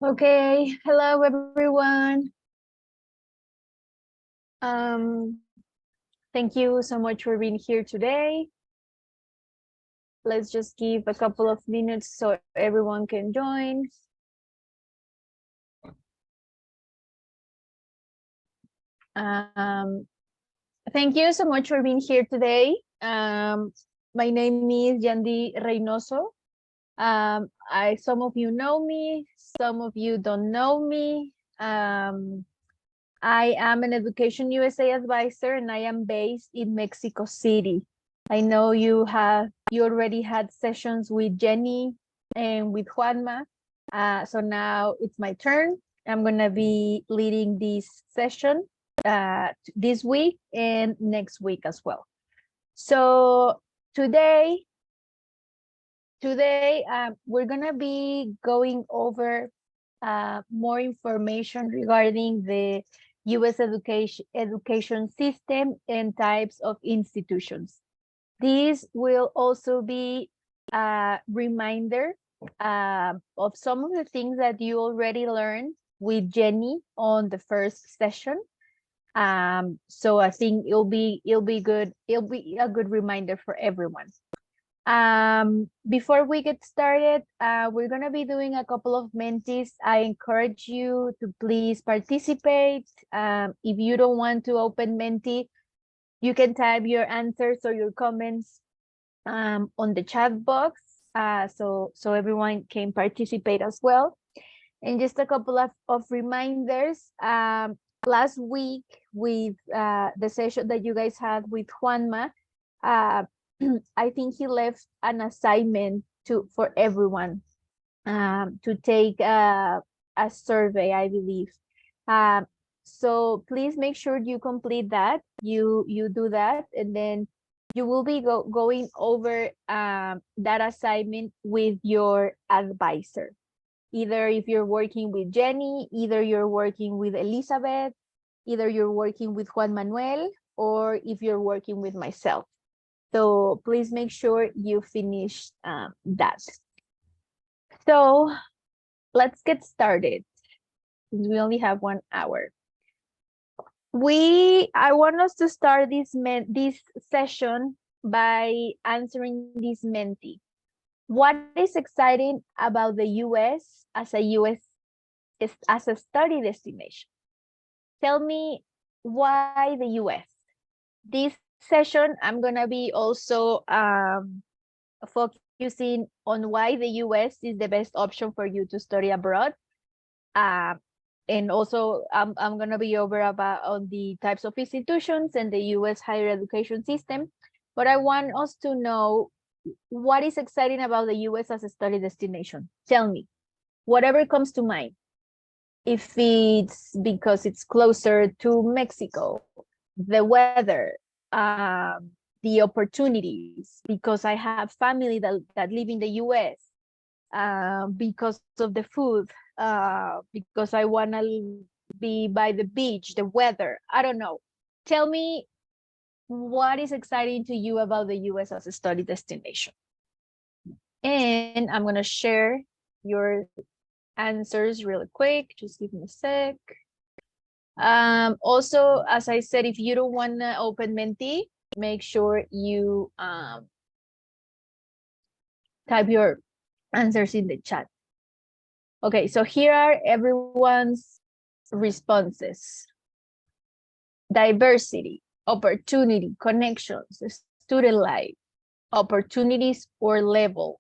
Okay, hello everyone. Um, Thank you so much for being here today. Let's just give a couple of minutes so everyone can join. Um, Thank you so much for being here today. My name is Yandy Reynoso. Some of you know me, some of you don't know me. I am an Education USA advisor and I am based in Mexico City. I know you already had sessions with Jenny and with Juanma. So now it's my turn. I'm gonna be leading this session this week and next week as well. So today we're gonna be going over more information regarding the U.S. education system and types of institutions. This will also be a reminder of some of the things that you already learned with Jenny on the first session. So I think it'll be good. It'll be a good reminder for everyone. Before we get started, we're going to be doing a couple of mentees. I encourage you to please participate. If you don't want to open Menti, you can type your answers or your comments on the chat box, so everyone can participate as well. And just a couple of reminders. Last week with the session that you guys had with Juanma, I think he left an assignment for everyone to take a survey, I believe. So please make sure you complete that. You do that, and then you will be going over that assignment with your advisor. Either if you're working with Jenny, either you're working with Elizabeth, either you're working with Juan Manuel, or if you're working with myself. So please make sure you finish that. So let's get started. We only have 1 hour. I want us to start this session by answering this Menti. What is exciting about the US as a study destination? Tell me why the US. This session, I'm gonna be also focusing on why the US is the best option for you to study abroad. And also I'm gonna be over on the types of institutions and the US higher education system. But I want us to know what is exciting about the US as a study destination. Tell me, whatever comes to mind. If it's because it's closer to Mexico, the weather, the opportunities, because I have family that live in the US, because of the food, because I want to be by the beach, the weather, I don't know. Tell me what is exciting to you about the US as a study destination. And I'm going to share your answers really quick. Just give me a sec. Also, as I said, if you don't want to open Menti, make sure you type your answers in the chat. Okay, so here are everyone's responses. Diversity, opportunity, connections, student life, opportunities or level.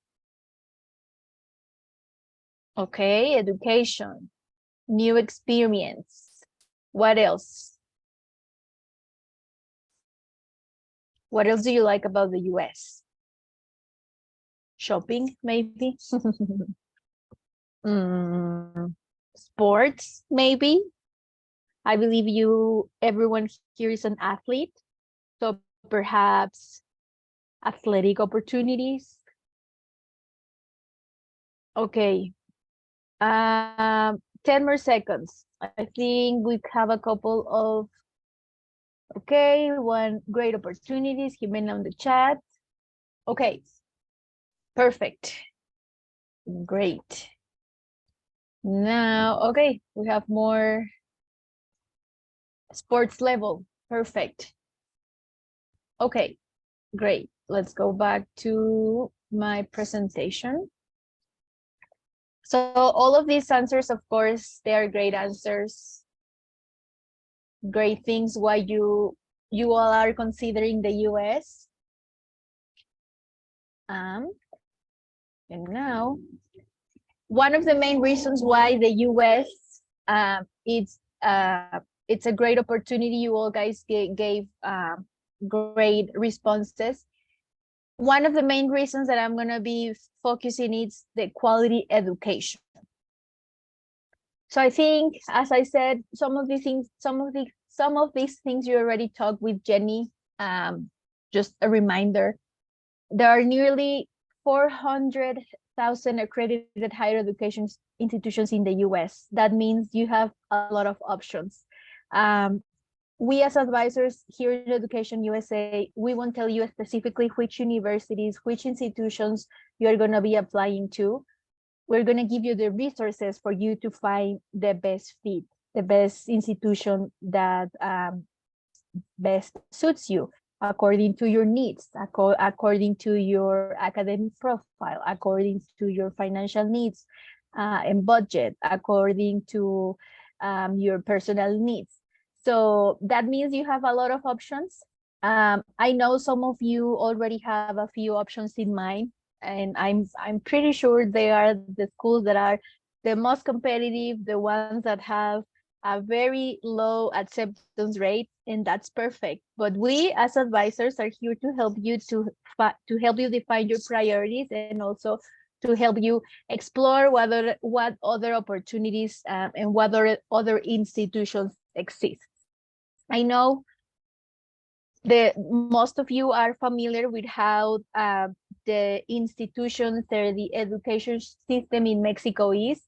Okay, education, new experience. What else? What else do you like about the US? Shopping, maybe? Sports, maybe? I believe everyone here is an athlete. So perhaps athletic opportunities. Okay. 10 more seconds. I think we have a couple of, okay, one great opportunities, Jimena on the chat. Okay, perfect. Great. Now, okay, we have more sports level. Perfect. Okay, great. Let's go back to my presentation. So all of these answers, of course, they are great answers, great things why you all are considering the US. And now, one of the main reasons why the US it's a great opportunity. You all guys gave great responses. One of the main reasons that I'm gonna be focusing is the quality education. So I think, as I said, some of these things you already talked with Jenny. Just a reminder, there are nearly 400,000 accredited higher education institutions in the US. That means you have a lot of options. We as advisors here in Education USA, we won't tell you specifically which universities, which institutions you're going to be applying to. We're going to give you the resources for you to find the best fit, the best institution that best suits you according to your needs, according to your academic profile, according to your financial needs and budget, according to your personal needs. So that means you have a lot of options. I know some of you already have a few options in mind, and I'm pretty sure they are the schools that are the most competitive, the ones that have a very low acceptance rate, and that's perfect. But we as advisors are here to help you to help you define your priorities, and also to help you explore what other opportunities and what other institutions exist. I know the most of you are familiar with how the institutions or the education system in Mexico is,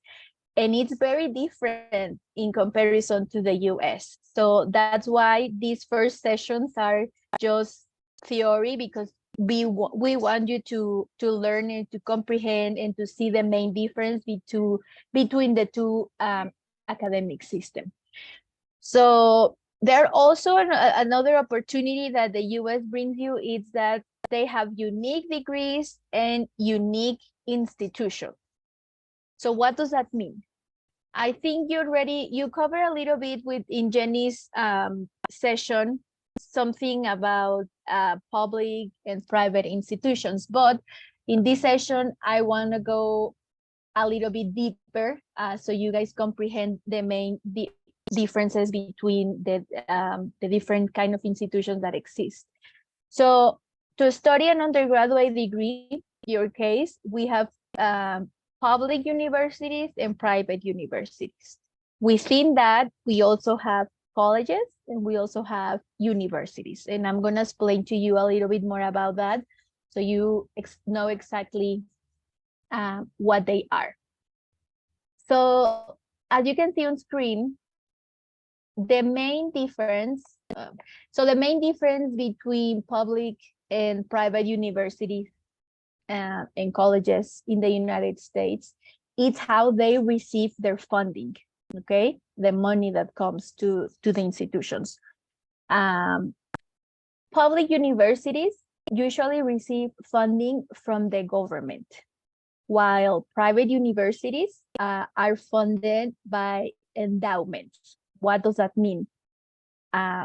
and it's very different in comparison to the US. So that's why these first sessions are just theory, because we want you to learn and to comprehend and to see the main difference between the two academic systems. So there also another opportunity that the US brings you is that they have unique degrees and unique institutions. So what does that mean? I think you cover a little bit in Jenny's session, something about public and private institutions. But in this session, I want to go a little bit deeper so you guys comprehend the main differences between the different kind of institutions that exist. So to study an undergraduate degree, in your case, we have public universities and private universities. Within that, we also have colleges and we also have universities. And I'm going to explain to you a little bit more about that so you know exactly what they are. So as you can see on screen, the main difference, the main difference between public and private universities and colleges in the United States, it's how they receive their funding, okay? The money that comes to the institutions. Public universities usually receive funding from the government, while private universities are funded by endowments. What does that mean?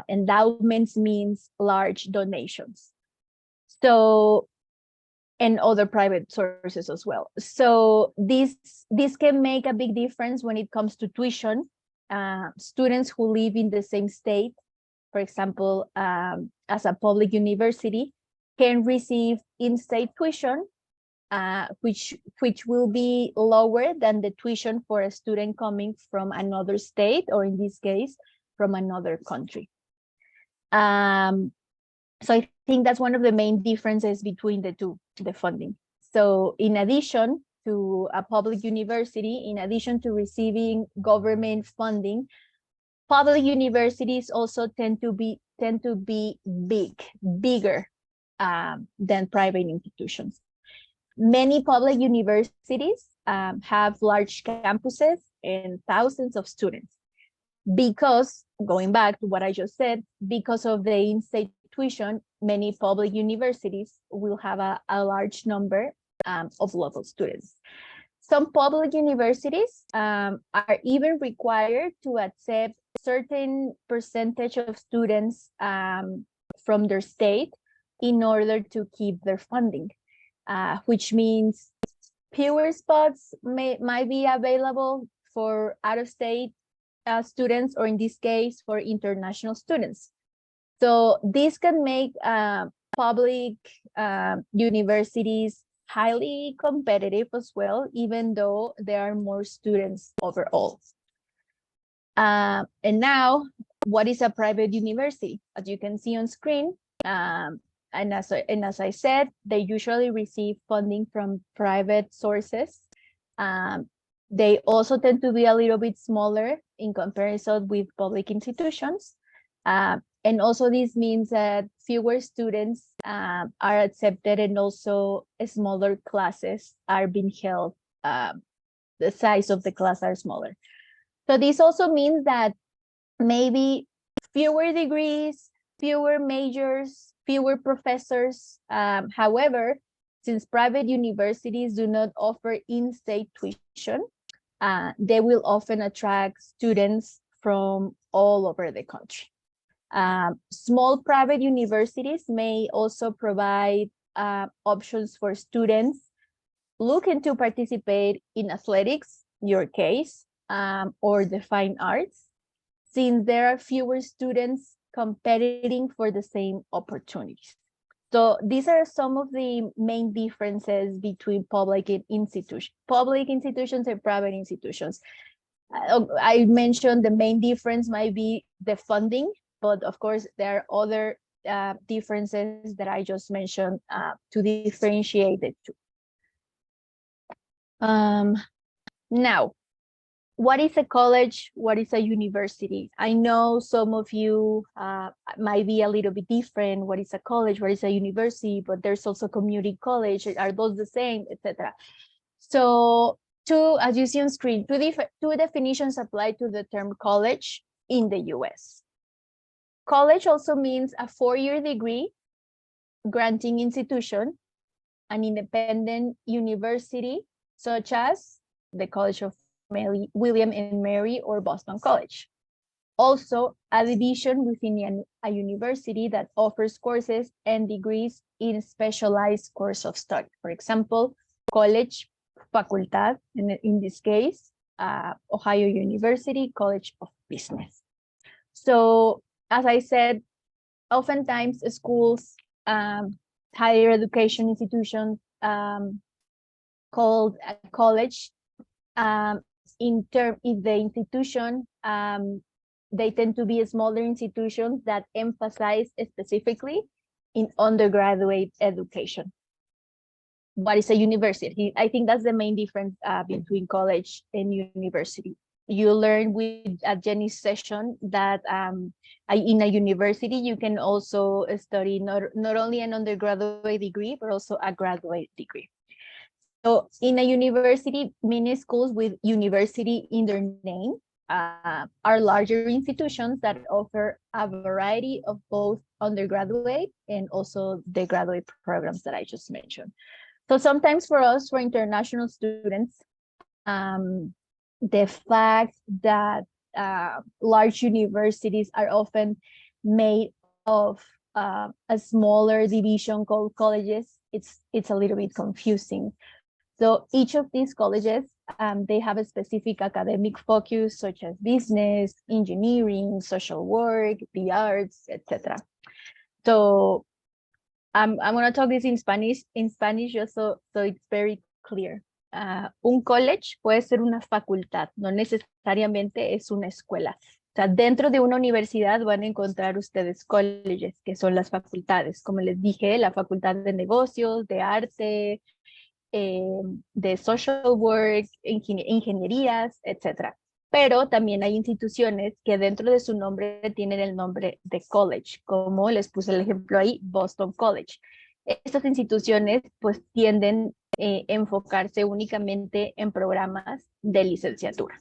Endowments means large donations. So, and other private sources as well. So this can make a big difference when it comes to tuition. Students who live in the same state, for example, as a public university, can receive in-state tuition, which will be lower than the tuition for a student coming from another state, or in this case, from another country. So I think that's one of the main differences between the two, the funding. So in addition to a public university, in addition to receiving government funding, public universities also tend to be bigger than private institutions. Many public universities have large campuses and thousands of students. Because, going back to what I just said, because of the in-state tuition, many public universities will have a large number of local students. Some public universities are even required to accept certain percentage of students from their state in order to keep their funding, which means fewer spots might be available for out-of-state students, or in this case, for international students. So this can make public universities highly competitive as well, even though there are more students overall. And now, what is a private university? As you can see on screen, and as I said, they usually receive funding from private sources. They also tend to be a little bit smaller in comparison with public institutions. And also this means that fewer students are accepted, and also smaller classes are being held. The size of the class are smaller. So this also means that maybe fewer degrees, fewer majors, fewer professors. However, since private universities do not offer in-state tuition, they will often attract students from all over the country. Small private universities may also provide options for students looking to participate in athletics, your case, or the fine arts, since there are fewer students competing for the same opportunities. So these are some of the main differences between public institutions and private institutions. I mentioned the main difference might be the funding, but of course there are other differences that I just mentioned to differentiate the two. Now, what is a college? What is a university? I know some of you might be a little bit different. What is a college? What is a university? But there's also community college. Are those the same, etc.? So as you see on screen, two definitions apply to the term college in the US. College also means a 4-year degree granting institution, an independent university, such as the College of William and Mary or Boston College. Also, a division within a university that offers courses and degrees in specialized course of study. For example, college, facultad, in this case, Ohio University College of Business. So, as I said, oftentimes schools, higher education institutions called a college, if the institution, they tend to be smaller institutions that emphasize specifically in undergraduate education. What is a university? I think that's the main difference between college and university. You learn with Jenny's session that in a university, you can also study not only an undergraduate degree, but also a graduate degree. So in a university, many schools with university in their name are larger institutions that offer a variety of both undergraduate and also the graduate programs that I just mentioned. So sometimes for us, for international students, the fact that large universities are often made of a smaller division called colleges, it's a little bit confusing. So each of these colleges, they have a specific academic focus, such as business, engineering, social work, the arts, etc. So I'm going to talk this in Spanish just so it's very clear. Un college puede ser una facultad, no necesariamente es una escuela. O sea, dentro de una universidad van a encontrar ustedes colleges, que son las facultades. Como les dije, la facultad de negocios, de arte, de social work, ingenierías, etc. Pero también hay instituciones que dentro de su nombre tienen el nombre de college, como les puse el ejemplo ahí, Boston College. Estas instituciones pues tienden a enfocarse únicamente en programas de licenciatura.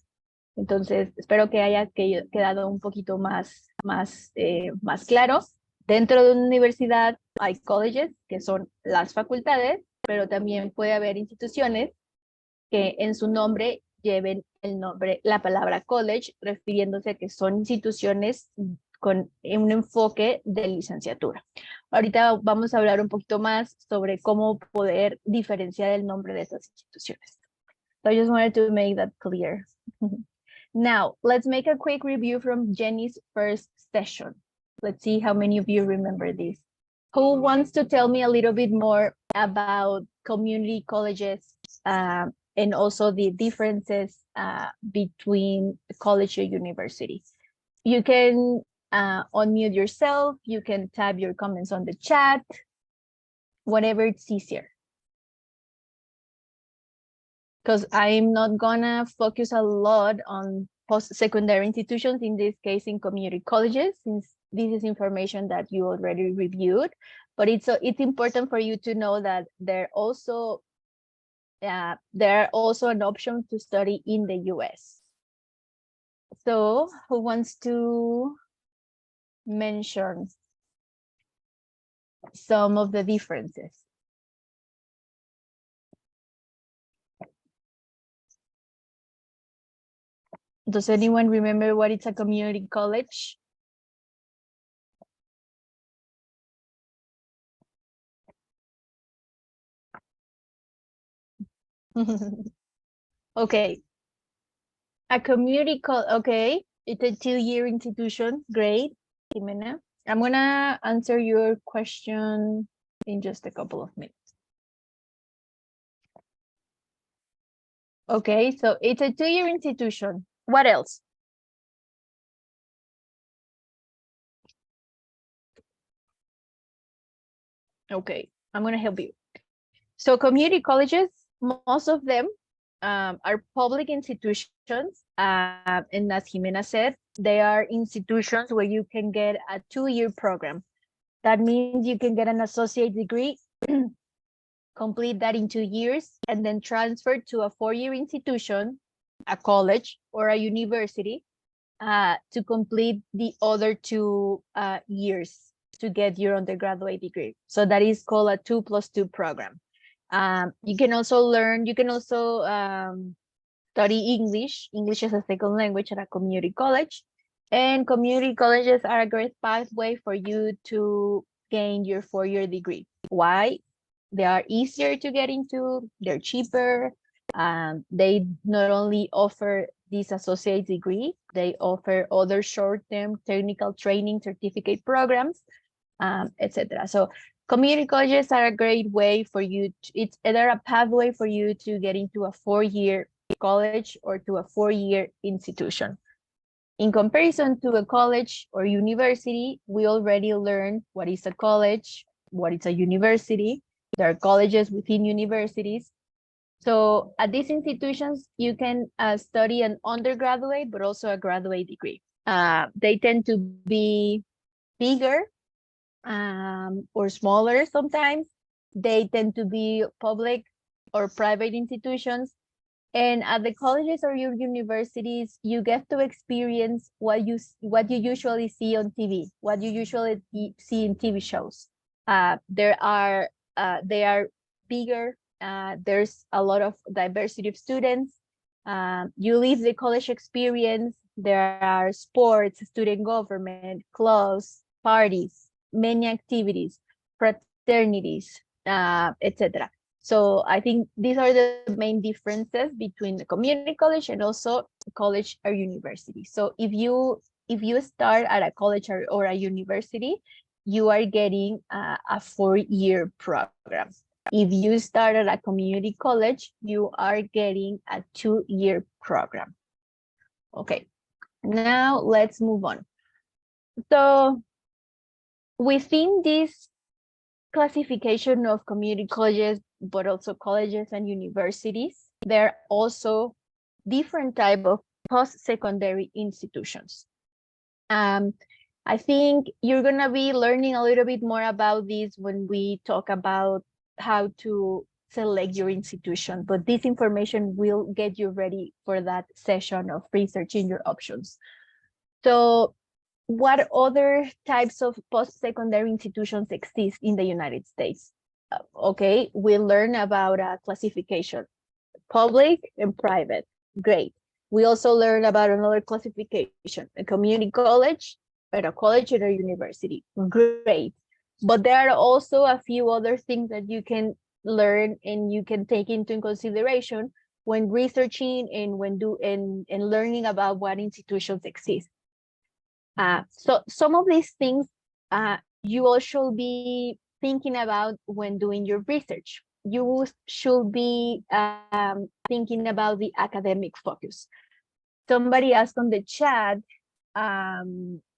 Entonces, espero que haya quedado un poquito más claro. Dentro de una universidad hay colleges, que son las facultades, pero también puede haber instituciones que en su nombre lleven el nombre, la palabra college, refiriéndose a que son instituciones con un enfoque de licenciatura. Ahorita vamos a hablar un poquito más sobre cómo poder diferenciar el nombre de estas instituciones. So I just wanted to make that clear. Now, let's make a quick review from Jenny's first session. Let's see how many of you remember this. Who wants to tell me a little bit more about community colleges and also the differences between college and university? You can unmute yourself. You can type your comments on the chat, whatever it's easier. Because I'm not gonna focus a lot on post-secondary institutions, in this case in community colleges, since this is information that you already reviewed, but it's important for you to know that there are also an option to study in the US. So who wants to mention some of the differences? Does anyone remember what is a community college? Okay. A community college, okay. It's a 2-year institution. Great, Jimena. I'm gonna answer your question in just a couple of minutes. Okay, so it's a 2-year institution. What else? Okay, I'm gonna help you. So community colleges, most of them are public institutions. And as Jimena said, they are institutions where you can get a 2-year program. That means you can get an associate degree, complete that in 2 years, and then transfer to a 4-year institution, a college or a university, to complete the other 2 years to get your undergraduate degree. So that is called a 2+2 program. You can also study English as a second language at a community college. And community colleges are a great pathway for you to gain your 4-year degree. Why? They are easier to get into, they're cheaper. They not only offer this associate degree, they offer other short-term technical training certificate programs, etc. So community colleges are a great way for you. They're a pathway for you to get into a 4-year college or to a 4-year institution. In comparison to a college or university, we already learned what is a college, what is a university. There are colleges within universities. So at these institutions, you can study an undergraduate, but also a graduate degree. They tend to be bigger or smaller sometimes. They tend to be public or private institutions. And at the colleges or your universities, you get to experience what you usually see on TV, what you usually see in TV shows. They are bigger. There's a lot of diversity of students. You live the college experience. There are sports, student government, clubs, parties, many activities, fraternities, etc. So I think these are the main differences between the community college and also college or university. So if you start at a college or a university, you are getting a 4-year program. If you start at a community college, you are getting a 2-year program. Okay, now let's move on. So within this classification of community colleges, but also colleges and universities, there are also different type of post-secondary institutions. I think you're gonna be learning a little bit more about this when we talk about how to select your institution, but this information will get you ready for that session of researching your options. So what other types of post-secondary institutions exist in the United States? Okay, we learn about classification, public and private, great. We also learn about another classification, a community college, or a college or a university, great. But there are also a few other things that you can learn and you can take into consideration when researching and and learning about what institutions exist. So some of these things you all should be thinking about when doing your research. You should be thinking about the academic focus. Somebody asked on the chat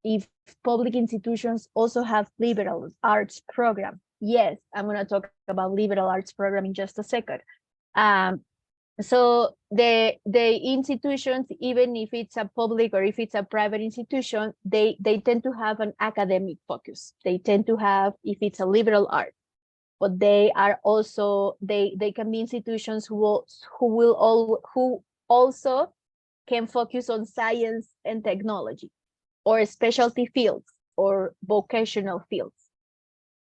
if public institutions also have liberal arts program. Yes, I'm going to talk about liberal arts program in just a second. So the institutions, even if it's a public or if it's a private institution, they tend to have an academic focus. They tend to have, if it's a liberal art, but they are also, they can be institutions who also can focus on science and technology or specialty fields or vocational fields.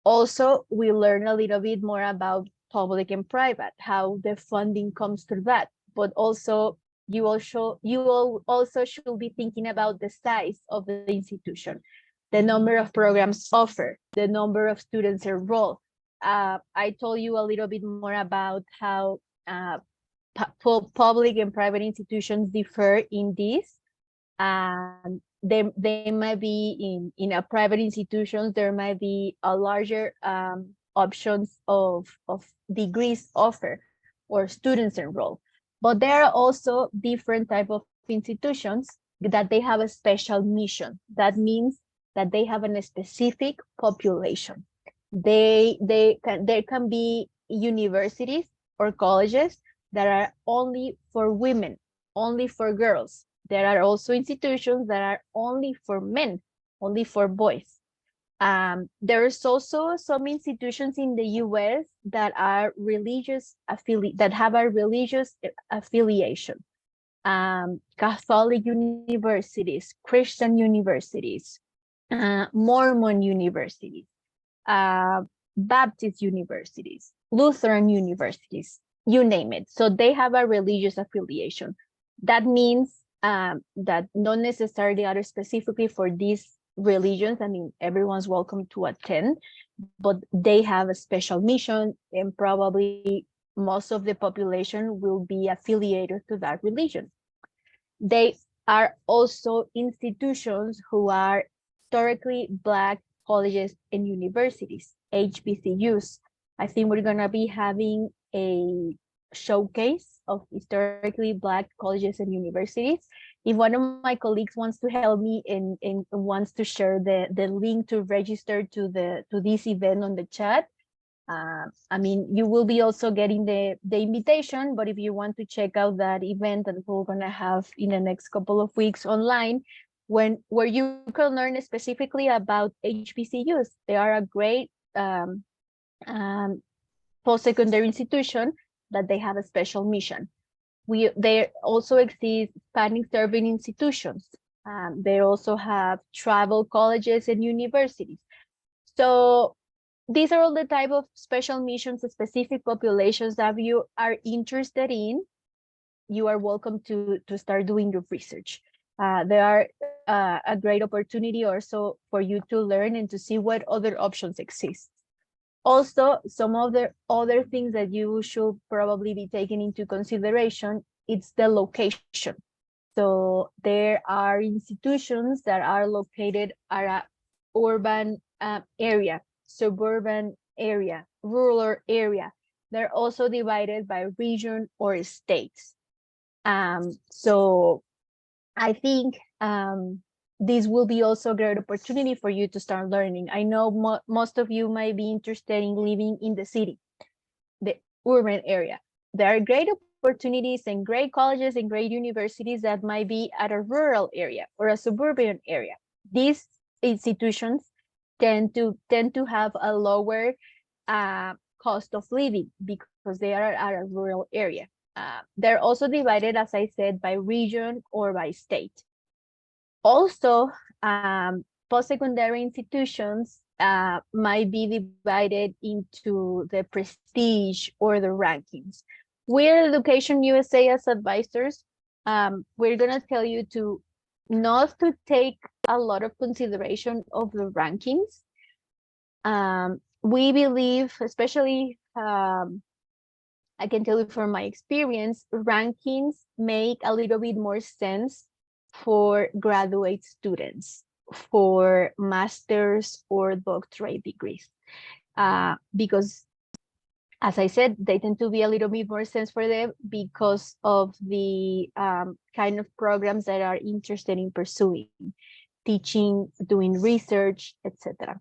Also, we learn a little bit more about public and private, how the funding comes through that. But also, you also should be thinking about the size of the institution, the number of programs offered, the number of students enrolled. I told you a little bit more about how public and private institutions differ in this. They might be in a private institutions, there might be a larger options of degrees offered or students enrolled. But there are also different type of institutions that they have a special mission. That means that they have a specific population. There can be universities or colleges that are only for women, only for girls. There are also institutions that are only for men, only for boys. There's also some institutions in the US that are that have a religious affiliation. Catholic universities, Christian universities, Mormon universities, Baptist universities, Lutheran universities, you name it. So they have a religious affiliation. That means that not necessarily are specifically for these religions. I mean, everyone's welcome to attend, but they have a special mission, and probably most of the population will be affiliated to that religion. They are also institutions who are historically Black colleges and universities, HBCUs. I think we're going to be having a showcase of historically Black colleges and universities. If one of my colleagues wants to help me and wants to share the link to register to this event on the chat, I mean, you will be also getting the invitation, but if you want to check out that event that we're going to have in the next couple of weeks online, where you can learn specifically about HBCUs. They are a great post-secondary institution that they have a special mission. There also exist Spanish serving institutions. They also have tribal colleges and universities. So these are all the type of special missions, specific populations that you are interested in. You are welcome to start doing your research. There are a great opportunity also for you to learn and to see what other options exist. Also, some of the other things that you should probably be taking into consideration, it's the location. So there are institutions that are located at an urban area, suburban area, rural area. They're also divided by region or states. So I think this will be also a great opportunity for you to start learning. I know most of you might be interested in living in the city, the urban area. There are great opportunities and great colleges and great universities that might be at a rural area or a suburban area. These institutions tend to have a lower cost of living because because they are at a rural area. They're also divided, as I said, by region or by state. Also, post-secondary institutions might be divided into the prestige or the rankings. We're Education USA as advisors. We're gonna tell you to not to take a lot of consideration of the rankings. We believe, especially, I can tell you from my experience, rankings make a little bit more sense for graduate students, for master's or doctorate degrees, because, as I said, they tend to be a little bit more sense for them because of the kind of programs that are interested in pursuing, teaching, doing research, etc.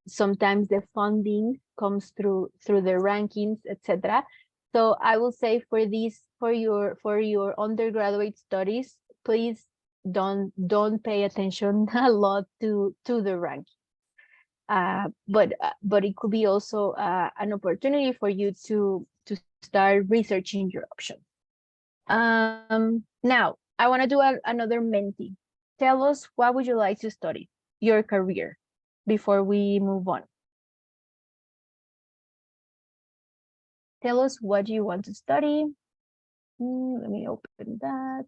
Sometimes the funding comes through the rankings, etc. So I will say for your undergraduate studies, please don't pay attention a lot to the ranking. But it could be also an opportunity for you to start researching your options. Now I want to do another Menti. Tell us, what would you like to study, your career, before we move on. Tell us what you want to study. Let me open that.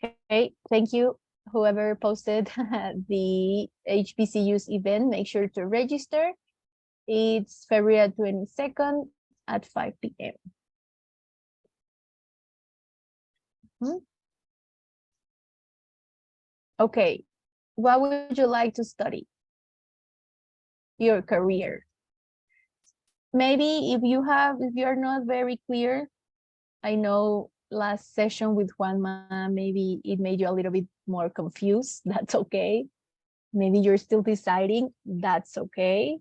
Okay, thank you. Whoever posted the HBCU's event, make sure to register. It's February 22nd at 5 p.m. Okay, what would you like to study? Your career. Maybe if you're not very clear, I know last session with Juanma, maybe it made you a little bit more confused. That's okay. Maybe you're still deciding. That's okay.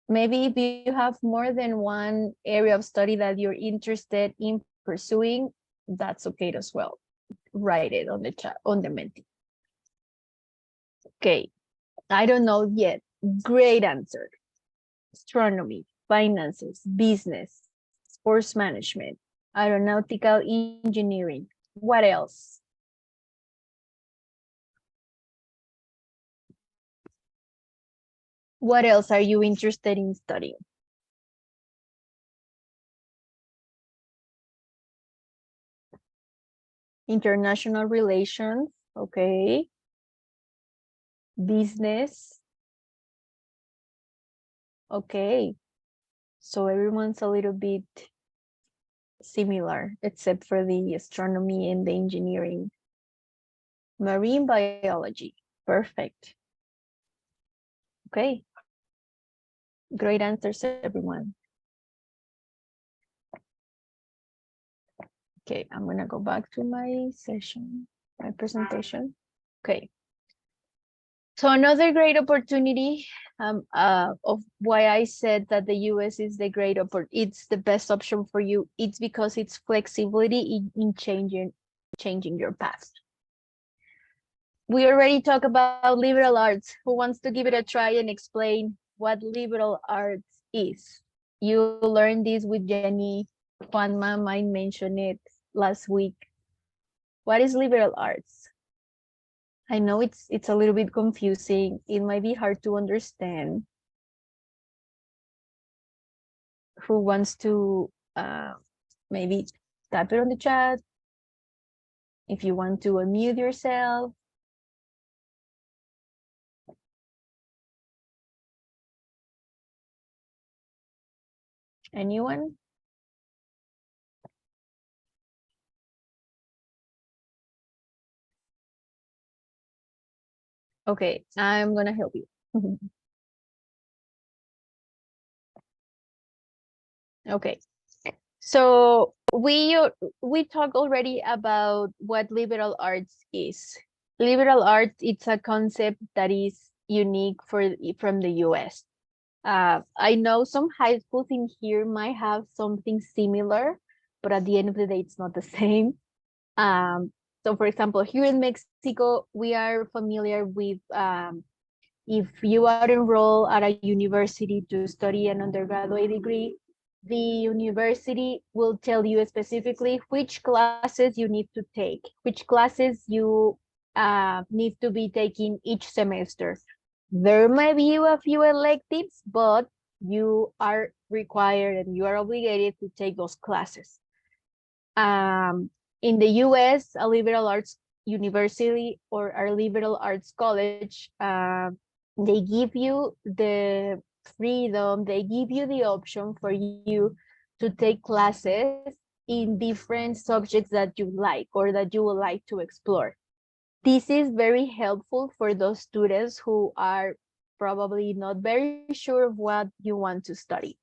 Maybe if you have more than one area of study that you're interested in pursuing, that's okay as well. Write it on the chat, on the Menti. Okay, I don't know yet. Great answer. Astronomy, finances, business, sports management, aeronautical engineering. What else? What else are you interested in studying? International relations, okay. Business, okay. So everyone's a little bit similar, except for the astronomy and the engineering. Marine biology, perfect. Okay. Great answers, everyone. Okay, I'm gonna go back to my session, my presentation. Okay. So another great opportunity of why I said that the US is the it's the best option for you. It's because it's flexibility in changing your path. We already talked about liberal arts. Who wants to give it a try and explain what liberal arts is? You learned this with Jenny. Juanma might mention it last week. What is liberal arts? I know it's a little bit confusing. It might be hard to understand. Who wants to maybe type it on the chat? If you want to unmute yourself. Anyone? Okay, I'm gonna help you. Okay, so we talked already about what liberal arts is. Liberal arts, it's a concept that is unique from the US. I know some high schools in here might have something similar, but at the end of the day, it's not the same. So for example, here in Mexico, we are familiar with If you are enrolled at a university to study an undergraduate degree, the university will tell you specifically which classes you need to take, which classes you need to be taking each semester. There may be a few electives, but you are required and you are obligated to take those classes. In the US, a liberal arts university or a liberal arts college, they give you the freedom, they give you the option for you to take classes in different subjects that you like or that you would like to explore. This is very helpful for those students who are probably not very sure of what you want to study.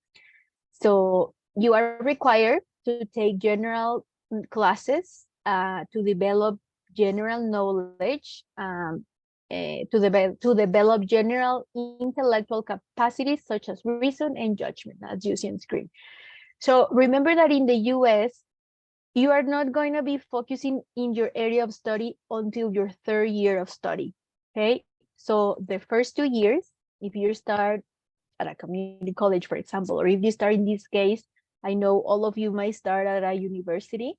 So you are required to take general classes to develop general knowledge, to develop general intellectual capacities such as reason and judgment, as you see on screen. So remember that in the US, you are not going to be focusing in your area of study until your third year of study, okay? So the first 2 years, if you start at a community college, for example, or if you start in this case, I know all of you might start at a university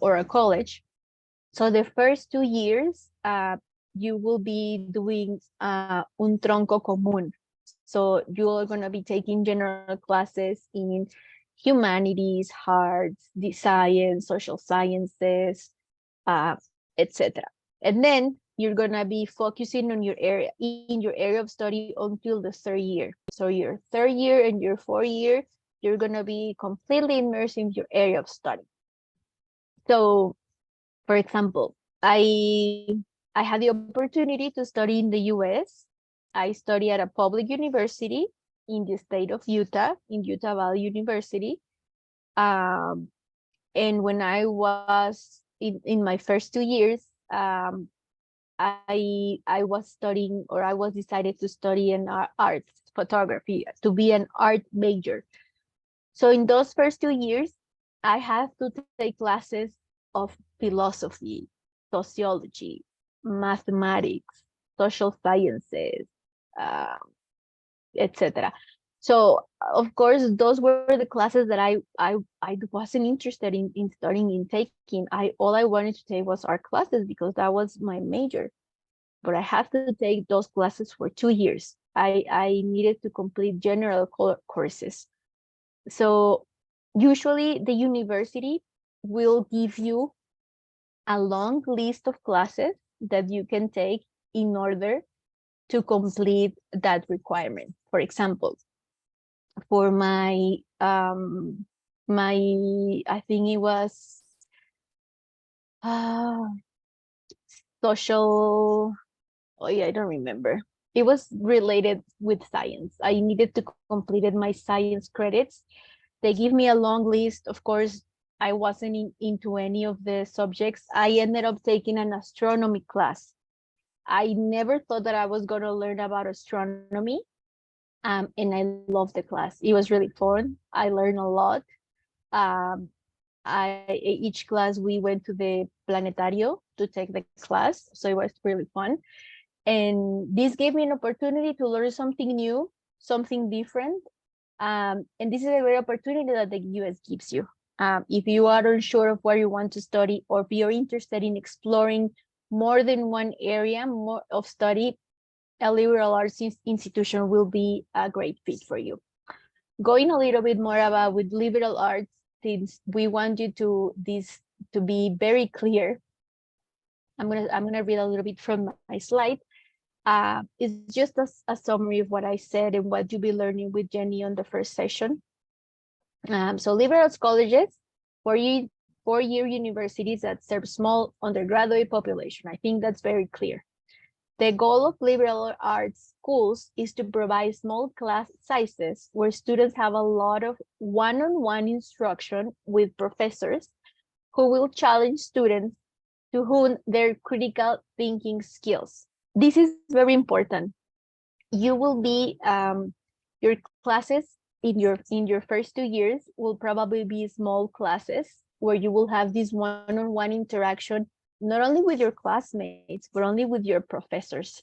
or a college. So the first 2 years, you will be doing un tronco común. So you're going to be taking general classes in humanities, arts, the science, social sciences, etc. And then you're going to be focusing on your area, in your area of study until the third year. So your third year and your fourth year, you're going to be completely immersed in your area of study. So, for example, I had the opportunity to study in the US. I studied at a public university in the state of Utah, in Utah Valley University. And when I was in my first 2 years, I was studying, or I was decided to study an art photography, to be an art major. So in those first 2 years, I had to take classes of philosophy, sociology, mathematics, social sciences, etc. So of course, those were the classes that I wasn't interested in studying, in taking. All I wanted to take was art classes because that was my major. But I have to take those classes for 2 years. I needed to complete general courses. So usually the university will give you a long list of classes that you can take in order to complete that requirement. For example, for my I think it was social, oh yeah, I don't remember. It was related with science. I needed to complete my science credits. They give me a long list. Of course, I wasn't into any of the subjects. I ended up taking an astronomy class. I never thought that I was going to learn about astronomy. And I loved the class. It was really fun. I learned a lot. Each class we went to the planetario to take the class, so it was really fun. And this gave me an opportunity to learn something new, something different. And this is a great opportunity that the US gives you. If you are unsure of where you want to study, or if you're interested in exploring more than one area more of study, a liberal arts institution will be a great fit for you. Going a little bit more about with liberal arts, since we want you to be very clear, I'm gonna read a little bit from my slide. It's just a summary of what I said and what you'll be learning with Jenny on the first session. So liberal arts colleges, four-year universities that serve small undergraduate population. I think that's very clear. The goal of liberal arts schools is to provide small class sizes where students have a lot of one-on-one instruction with professors who will challenge students to hone their critical thinking skills. This is very important. You will be, your classes in your first 2 years will probably be small classes where you will have this one-on-one interaction, not only with your classmates, but only with your professors.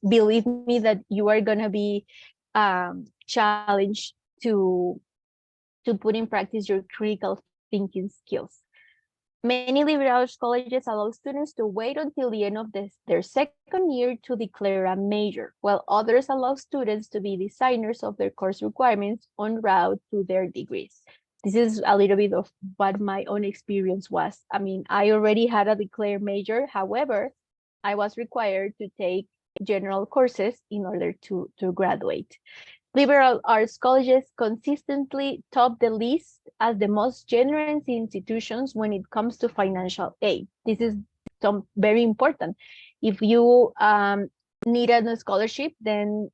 believe me that you are going to be challenged to put in practice your critical thinking skills. Many liberal arts colleges allow students to wait until the end of their second year to declare a major, while others allow students to be designers of their course requirements en route to their degrees. This is a little bit of what my own experience was. I mean, I already had a declared major. However, I was required to take general courses in order to graduate. Liberal arts colleges consistently top the list as the most generous institutions when it comes to financial aid. This is very important. If you need a scholarship, then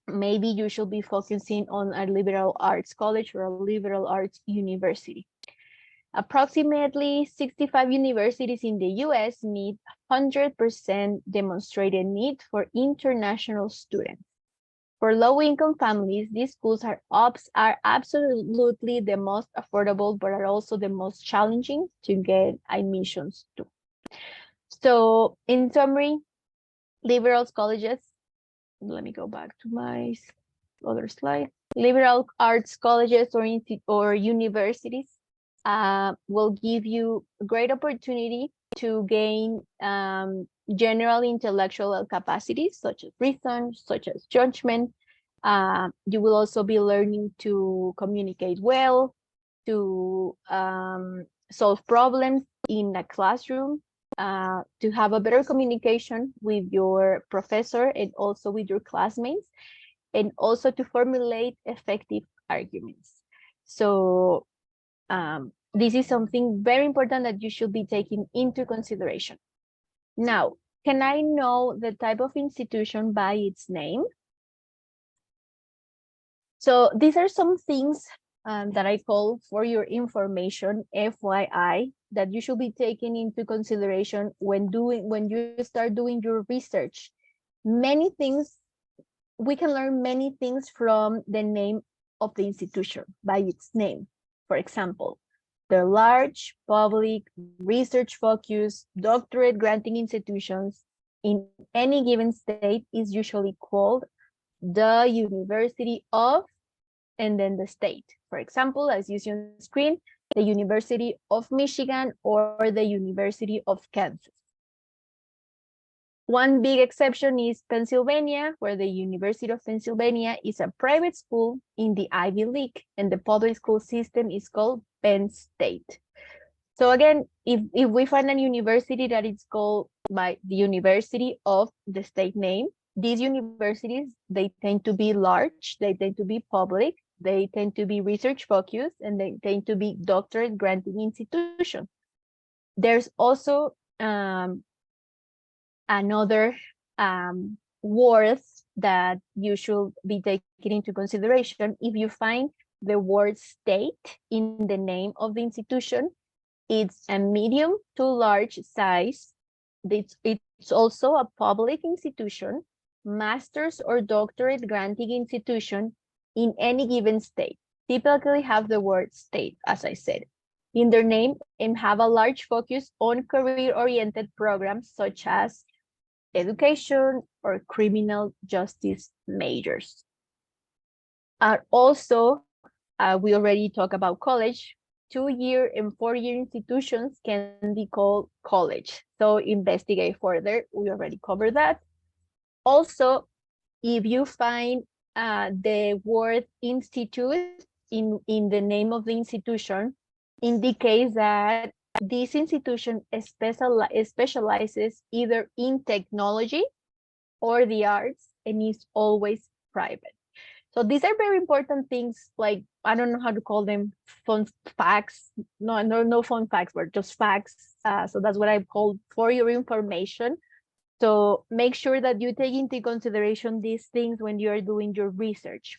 maybe you should be focusing on a liberal arts college or a liberal arts university. Approximately 65 universities in the US meet 100% demonstrated need for international students. For low-income families, these schools are absolutely the most affordable, but are also the most challenging to get admissions to. So in summary, liberal colleges, let me go back to my other slide. Liberal arts colleges or universities will give you a great opportunity to gain general intellectual capacities such as reason, such as judgment. You will also be learning to communicate well, to solve problems in a classroom, to have a better communication with your professor and also with your classmates, and also to formulate effective arguments. So this is something very important that you should be taking into consideration. Now, can I know the type of institution by its name? So these are some things that I call for your information, FYI, that you should be taking into consideration when you start doing your research. We can learn many things from the name of the institution, by its name. For example, the large, public, research-focused, doctorate-granting institutions in any given state is usually called the University of, and then the state. For example, as you see on the screen, the University of Michigan or the University of Kansas. One big exception is Pennsylvania, where the University of Pennsylvania is a private school in the Ivy League, and the public school system is called Penn State. So again, if we find a university that is called by the University of the state name, these universities, they tend to be large, they tend to be public, they tend to be research focused, and they tend to be doctorate granting institutions. There's also another words that you should be taking into consideration. If you find the word state in the name of the institution, it's a medium to large size. It's also a public institution, master's or doctorate granting institution in any given state. Typically have the word state, as I said, in their name, and have a large focus on career-oriented programs such as education or criminal justice majors. Also, we already talked about college. 2-year and 4-year institutions can be called college. So investigate further. We already covered that. Also, if you find the word institute in the name of the institution, indicates that this institution specializes either in technology or the arts and is always private. So these are very important things, like, I don't know how to call them, fun facts. No fun facts, but just facts. So that's what I call for your information. So make sure that you take into consideration these things when you are doing your research.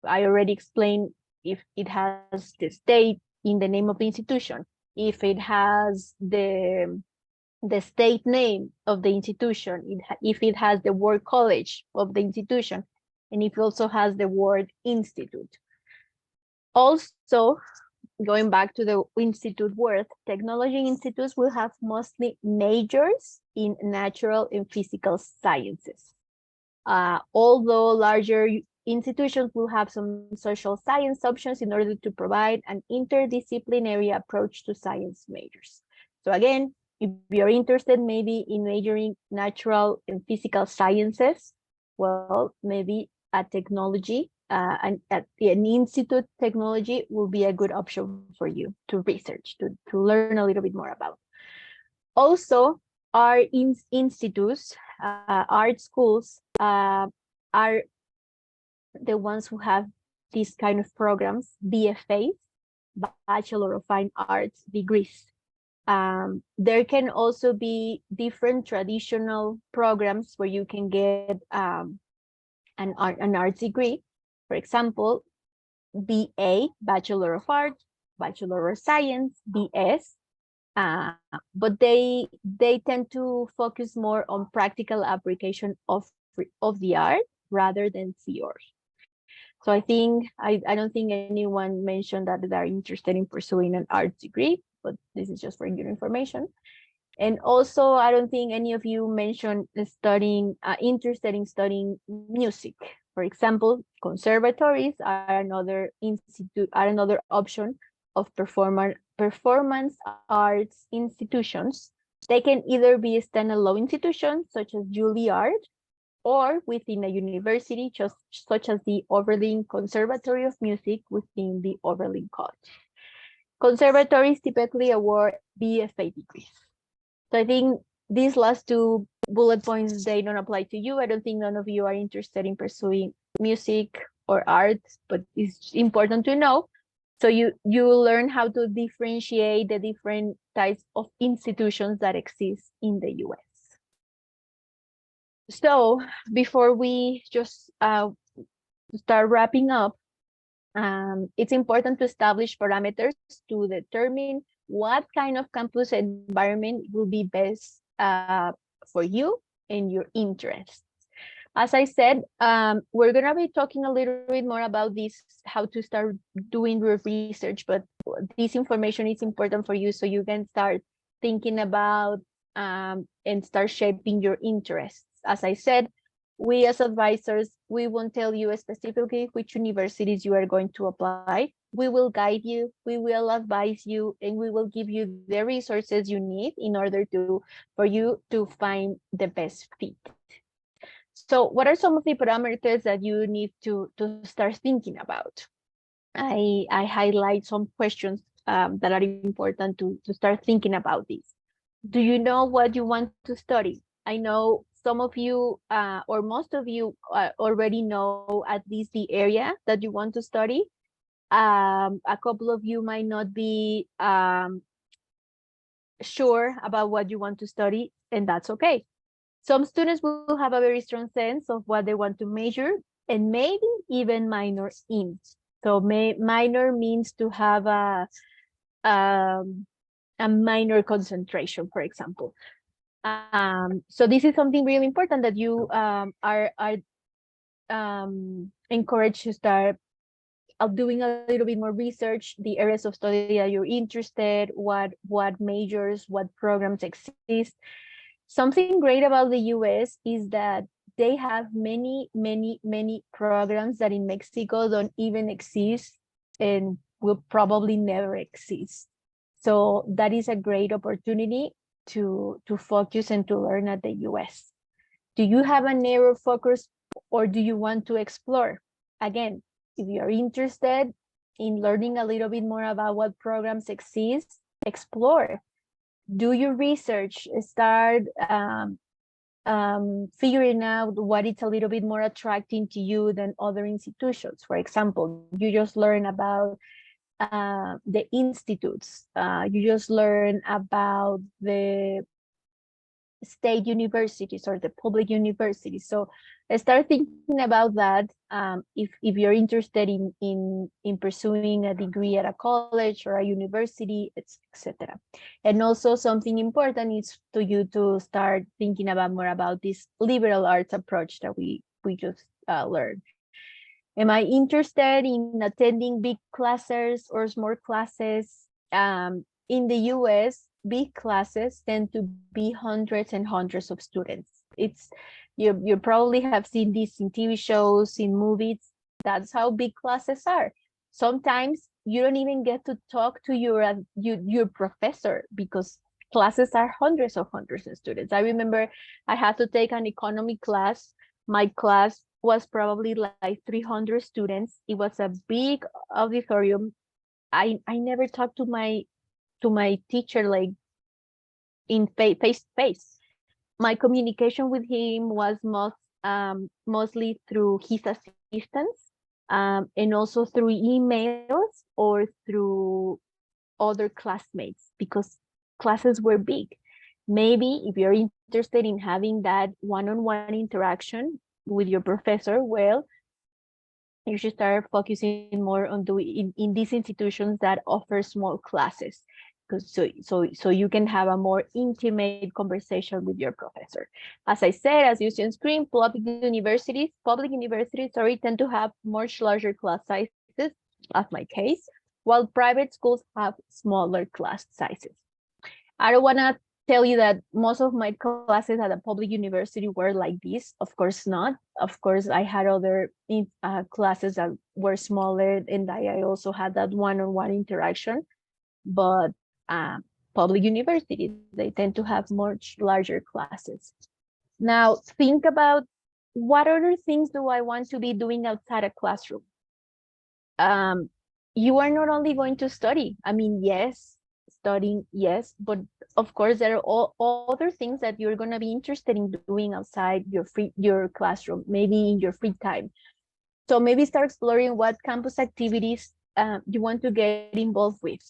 I already explained if it has the state in the name of the institution, if it has the state name of the institution, if it has the word college of the institution, and if it also has the word institute. Also, going back to the institute worth, technology institutes will have mostly majors in natural and physical sciences. Although larger institutions will have some social science options in order to provide an interdisciplinary approach to science majors. So again, if you're interested maybe in majoring natural and physical sciences, well, maybe a technology, an institute technology will be a good option for you to research, to learn a little bit more about. Also, our institutes, art schools, are the ones who have these kind of programs, BFAs, Bachelor of Fine Arts degrees. There can also be different traditional programs where you can get an arts degree. For example, BA, Bachelor of Arts, Bachelor of Science, BS, but they tend to focus more on practical application of the art rather than theory. So I think I don't think anyone mentioned that they're interested in pursuing an art degree, but this is just for your information. And also, I don't think any of you mentioned studying, interested in studying music. For example, conservatories are another option of performance arts institutions. They can either be standalone institutions such as Juilliard, or within a university such as the Oberlin Conservatory of Music within the Oberlin College. Conservatories typically award BFA degrees. So I think these last two bullet points, they don't apply to you. I don't think none of you are interested in pursuing music or art, but it's important to know. So you learn how to differentiate the different types of institutions that exist in the US. So before we just start wrapping up, it's important to establish parameters to determine what kind of campus environment will be best for you and your interests. As I said, we're going to be talking a little bit more about this, how to start doing your research, but this information is important for you so you can start thinking about and start shaping your interests. As I said, we as advisors, we won't tell you specifically which universities you are going to apply. We will guide you, we will advise you, and we will give you the resources you need in order for you to find the best fit. So what are some of the parameters that you need to start thinking about? I highlight some questions that are important to start thinking about this. Do you know what you want to study? I know some of you or most of you already know at least the area that you want to study. A couple of you might not be sure about what you want to study, and that's okay. Some students will have a very strong sense of what they want to major and maybe even minor in. So minor means to have a minor concentration, for example. So this is something really important that you are encouraged to start doing a little bit more research, the areas of study that you're interested, what majors, what programs exist. Something great about the US is that they have many programs that in Mexico don't even exist and will probably never exist. So that is a great opportunity to focus and to learn at the US. Do you have a narrow focus or do you want to explore? Again, if you're interested in learning a little bit more about what programs exist, explore. Do your research, start figuring out what is a little bit more attracting to you than other institutions. For example, you just learn about the institutes, you just learn about the state universities or the public universities. So start thinking about that if you're interested in pursuing a degree at a college or a university, etc. And also something important is to you to start thinking about more about this liberal arts approach that we just learned. Am I interested in attending big classes or small classes? In the US, big classes tend to be hundreds and hundreds of students. It's you probably have seen this in TV shows, in movies. That's how big classes are. Sometimes you don't even get to talk to your professor because classes are hundreds of students. I remember I had to take an economy class. My class was probably like 300 students. It was a big auditorium. I never talked to my teacher like in face to face. My communication with him was mostly through his assistants, and also through emails or through other classmates because classes were big. Maybe if you're interested in having that one-on-one interaction with your professor, well, you should start focusing more on doing in these institutions that offer small classes because so you can have a more intimate conversation with your professor. As I said, as you see on screen, public universities sorry, tend to have much larger class sizes, as my case, while private schools have smaller class sizes. I don't want to tell you that most of my classes at a public university were like this. Of course not. Of course, I had other classes that were smaller, and I also had that one-on-one interaction. But public universities, they tend to have much larger classes. Now, think about what other things do I want to be doing outside a classroom? um, you are not only going to study. I mean, yes, studying, yes, but of course there are all other things that you're going to be interested in doing outside your classroom, maybe in your free time. So maybe start exploring what campus activities you want to get involved with.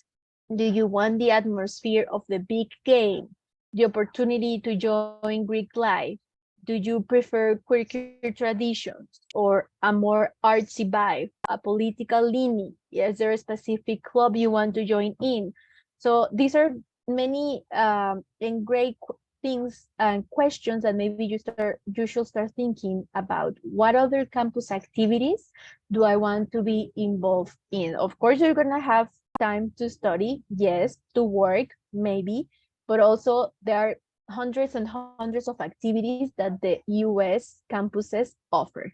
Do you want the atmosphere of the big game, the opportunity to join Greek life? Do you prefer quirky traditions or a more artsy vibe, a political leaning? Is there a specific club you want to join in? So these are many and great things and questions that maybe you should start thinking about. What other campus activities do I want to be involved in? Of course, you're gonna have time to study, yes, to work, maybe, but also there are hundreds and hundreds of activities that the US campuses offer.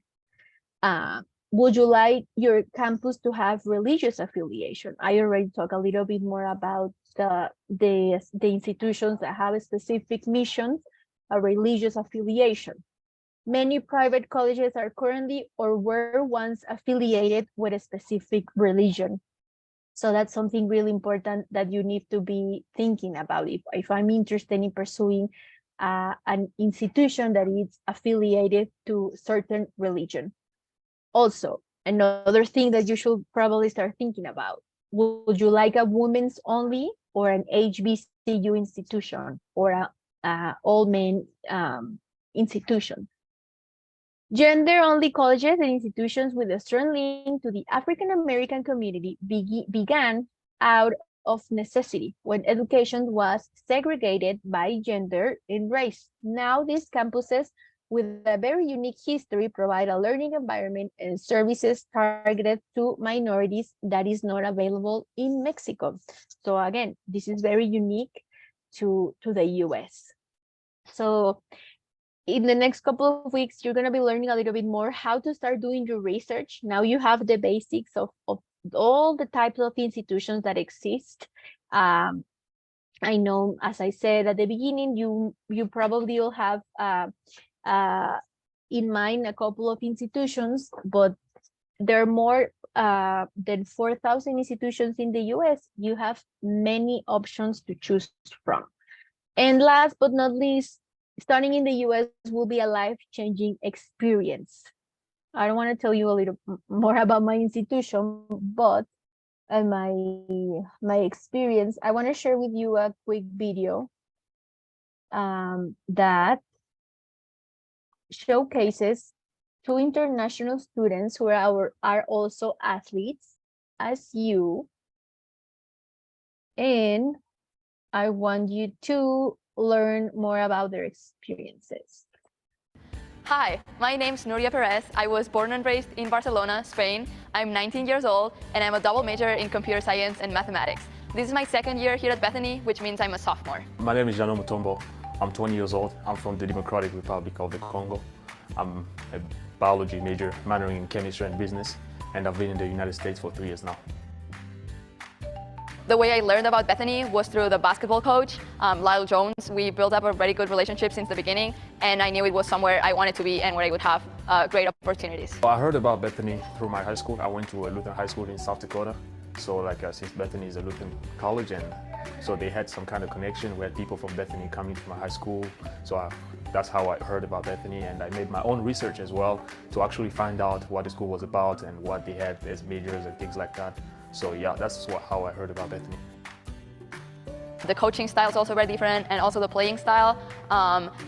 Uh, would you like your campus to have religious affiliation? I already talked a little bit more about the institutions that have specific missions, a religious affiliation. Many private colleges are currently or were once affiliated with a specific religion. So that's something really important that you need to be thinking about. If I'm interested in pursuing an institution that is affiliated to certain religion. Also, another thing that you should probably start thinking about, would you like a women's only or an HBCU institution or a all men institution? Gender-only colleges and institutions with a strong link to the African American community began out of necessity when education was segregated by gender and race. Now these campuses with a very unique history provide a learning environment and services targeted to minorities that is not available in Mexico. So again, this is very unique to the US. So in the next couple of weeks, you're going to be learning a little bit more how to start doing your research. Now you have the basics of all the types of institutions that exist. I know, as I said at the beginning, you probably will have uh, in mind a couple of institutions, but there are more than 4,000 institutions in the US. You have many options to choose from. And last but not least, studying in the US will be a life-changing experience. I don't want to tell you a little more about my institution, but my experience, I want to share with you a quick video that showcases two international students who are also athletes as you, and I want you to learn more about their experiences. Hi, my name's Nuria Perez. I was born and raised in Barcelona, Spain. I'm 19 years old, and I'm a double major in computer science and mathematics. This is my second year here at Bethany, which means I'm a sophomore. My name is Jano Mutombo. I'm 20 years old. I'm from the Democratic Republic of the Congo. I'm a biology major, minoring in chemistry and business, and I've been in the United States for 3 years now. The way I learned about Bethany was through the basketball coach, Lyle Jones. We built up a very good relationship since the beginning, and I knew it was somewhere I wanted to be and where I would have great opportunities. I heard about Bethany through my high school. I went to a Lutheran high school in South Dakota. So since Bethany is a Lutheran college, and so they had some kind of connection where people from Bethany coming to my high school. So that's how I heard about Bethany, and I made my own research as well to actually find out what the school was about and what they had as majors and things like that. So yeah, that's how I heard about Bethany. The coaching style is also very different, and also the playing style.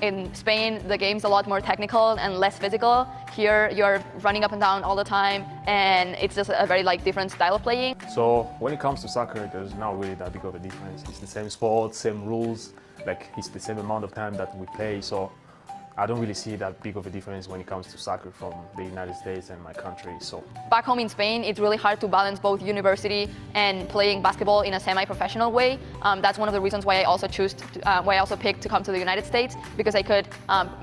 In Spain, the game's a lot more technical and less physical. Here, you're running up and down all the time, and it's just a very different style of playing. So when it comes to soccer, there's not really that big of a difference. It's the same sport, same rules, it's the same amount of time that we play. So I don't really see that big of a difference when it comes to soccer from the United States and my country. So back home in Spain, it's really hard to balance both university and playing basketball in a semi-professional way. That's one of the reasons why I also picked to come to the United States, because I could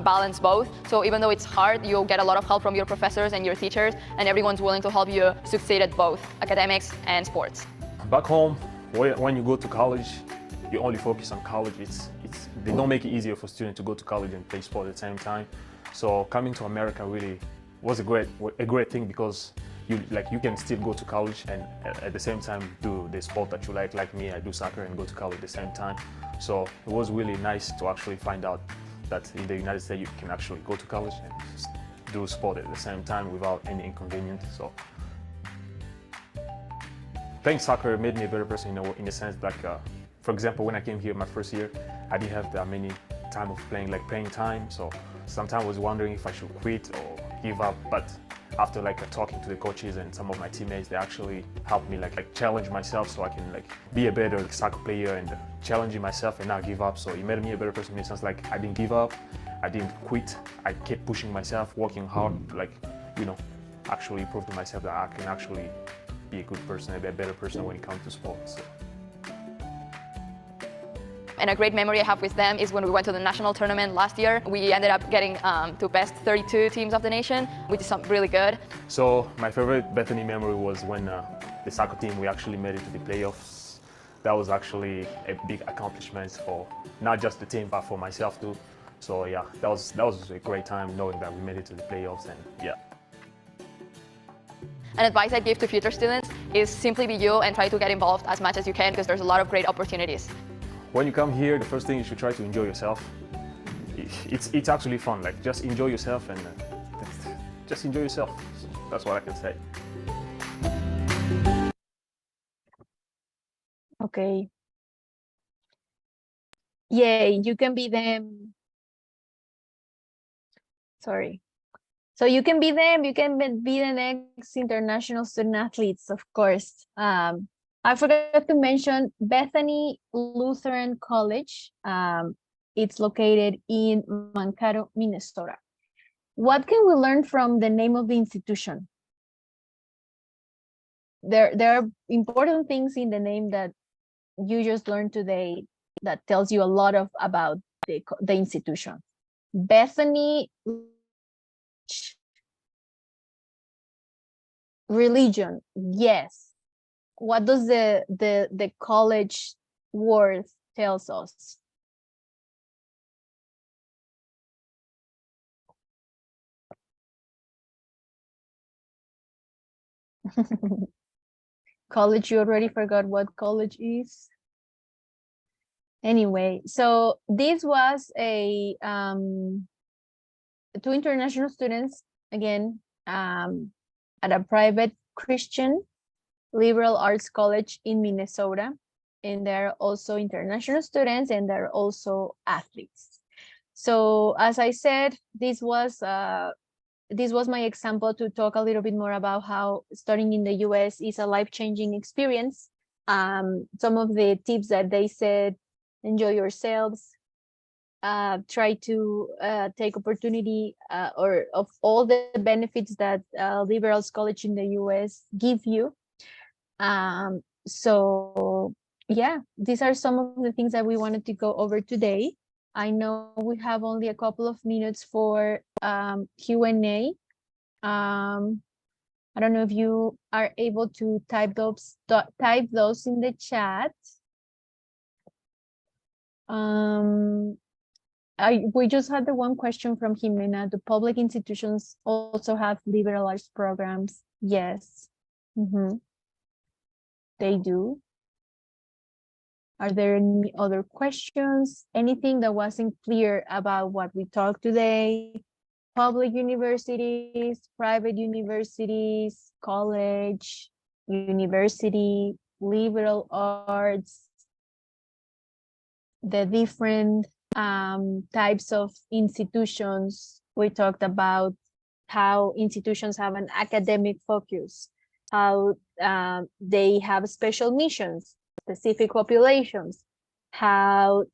balance both. So even though it's hard, you'll get a lot of help from your professors and your teachers, and everyone's willing to help you succeed at both academics and sports. Back home, when you go to college, you only focus on college. They don't make it easier for students to go to college and play sport at the same time. So coming to America really was a great thing, because you can still go to college and at the same time do the sport that you like. Like me, I do soccer and go to college at the same time. So it was really nice to actually find out that in the United States you can actually go to college and do sport at the same time without any inconvenience. So playing soccer made me a better person in the sense that, for example, when I came here my first year, I didn't have that many time of playing time. So sometimes I was wondering if I should quit or give up. But after talking to the coaches and some of my teammates, they actually helped me challenge myself so I can be a better soccer player and challenging myself and not give up. So it made me a better person in the sense I didn't give up, I didn't quit. I kept pushing myself, working hard to actually prove to myself that I can actually be a good person, a better person when it comes to sports. So. And a great memory I have with them is when we went to the national tournament last year. We ended up getting to best 32 teams of the nation, which is really good. So my favorite Bethany memory was when the soccer team, we actually made it to the playoffs. That was actually a big accomplishment for not just the team, but for myself too. So yeah, that was a great time knowing that we made it to the playoffs, and yeah. An advice I give to future students is simply be you and try to get involved as much as you can, because there's a lot of great opportunities. When you come here, the first thing you should try to enjoy yourself. It's actually fun. Just enjoy yourself and just enjoy yourself. So that's what I can say. Okay. Yay, you can be them. Sorry. So you can be them. You can be the next international student athletes, of course. I forgot to mention Bethany Lutheran College. It's located in Mankato, Minnesota. What can we learn from the name of the institution? There are important things in the name that you just learned today that tells you a lot about the institution. Bethany religion, yes. What does the college word tells us? College, you already forgot what college is. Anyway, so this was two international students, again, at a private Christian liberal arts college in Minnesota, and they're also international students, and they're also athletes. So as I said, this was my example to talk a little bit more about how studying in the US is a life-changing experience. Some of the tips that they said: enjoy yourselves, try to take opportunity or of all the benefits that liberal college in the US give you. So yeah, these are some of the things that we wanted to go over today. I know we have only a couple of minutes for Q&A. I don't know if you are able to type those in the chat. We just had the one question from Jimena. Do public institutions also have liberal arts programs? Yes. They do. Are there any other questions? Anything that wasn't clear about what we talked today? Public universities, private universities, college, university, liberal arts, the different types of institutions. We talked about how institutions have an academic focus, how they have special missions, specific populations, how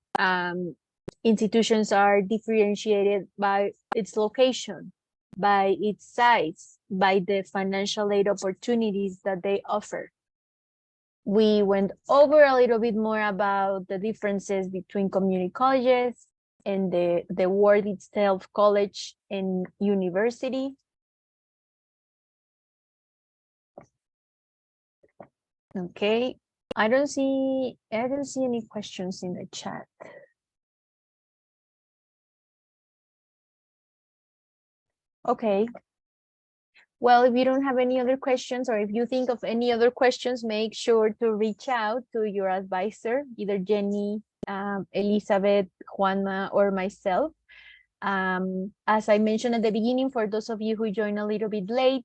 institutions are differentiated by its location, by its size, by the financial aid opportunities that they offer. We went over a little bit more about the differences between community colleges and the word itself, college and university. Okay, I don't see any questions in the chat. Okay. Well, if you don't have any other questions, or if you think of any other questions, make sure to reach out to your advisor, either Jenny, Elizabeth, Juanma, or myself. As I mentioned at the beginning, for those of you who joined a little bit late,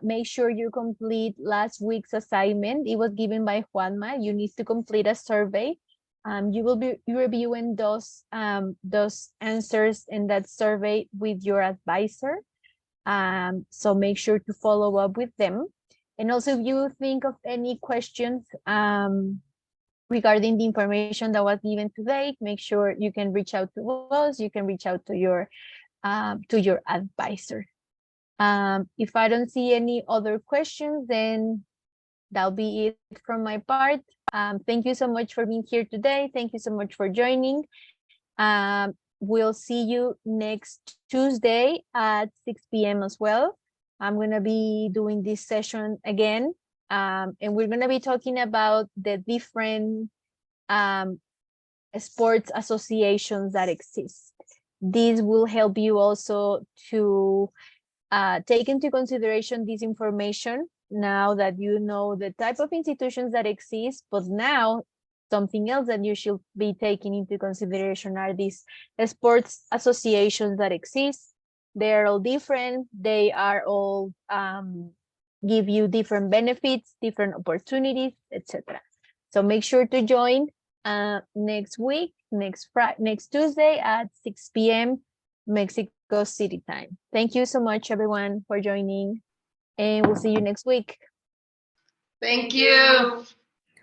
make sure you complete last week's assignment. It was given by Juanma. You need to complete a survey. You will be reviewing those answers in that survey with your advisor. So make sure to follow up with them. And also, if you think of any questions regarding the information that was given today, make sure you can reach out to us. You can reach out to your advisor. If I don't see any other questions, then that'll be it from my part. Thank you so much for being here today. Thank you so much for joining. We'll see you next Tuesday at 6 p.m. as well. I'm going to be doing this session again, and we're going to be talking about the different sports associations that exist. This will help you also to take into consideration this information now that you know the type of institutions that exist, but now something else that you should be taking into consideration are these sports associations that exist. They're all different. They are all give you different benefits, different opportunities, etc. So make sure to join next week, next Tuesday at 6 p.m. Mexico City time. Thank you so much, everyone, for joining, and we'll see you next week. Thank you.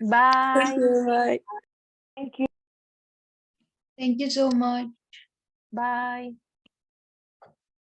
Bye. Thank you. Bye. Thank you. Thank you so much. Bye.